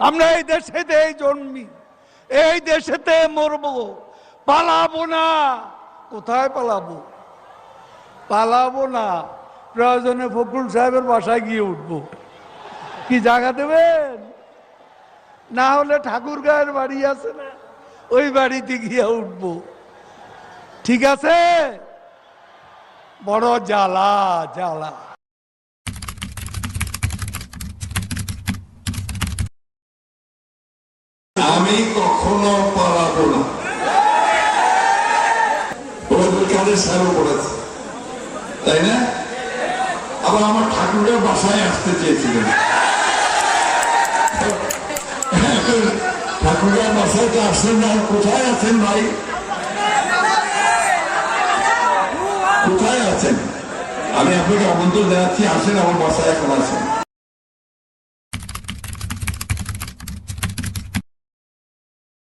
আমরা এই দেশেতেই জন্মি, এই দেশেতে মরবো, পালাবো না। কোথায় পালাবো? পালাবো না, প্রয়োজনে ফখরুল সাহেবের বাসায় গিয়ে উঠবো। কি জায়গা দেবেন? না হলে ঠাকুরগাঁয়ের বাড়ি আছে না, ওই বাড়িতে গিয়ে উঠবো। ঠিক আছে? বড় জ্বালা জ্বালা। আমি কখনো পালাবো না। পড়েছে, তাই না? আবার আমার ঠাকুরের বাসায় আসতে চেয়েছিলেন। ঠাকুরের বাসায় তো আসছেন না, কোথায় আছেন ভাই? কোথায় আছেন? আমি আপনাকে আমন্ত্রণ জানাচ্ছি, আসেন আমার বাসায় এখন আছেন।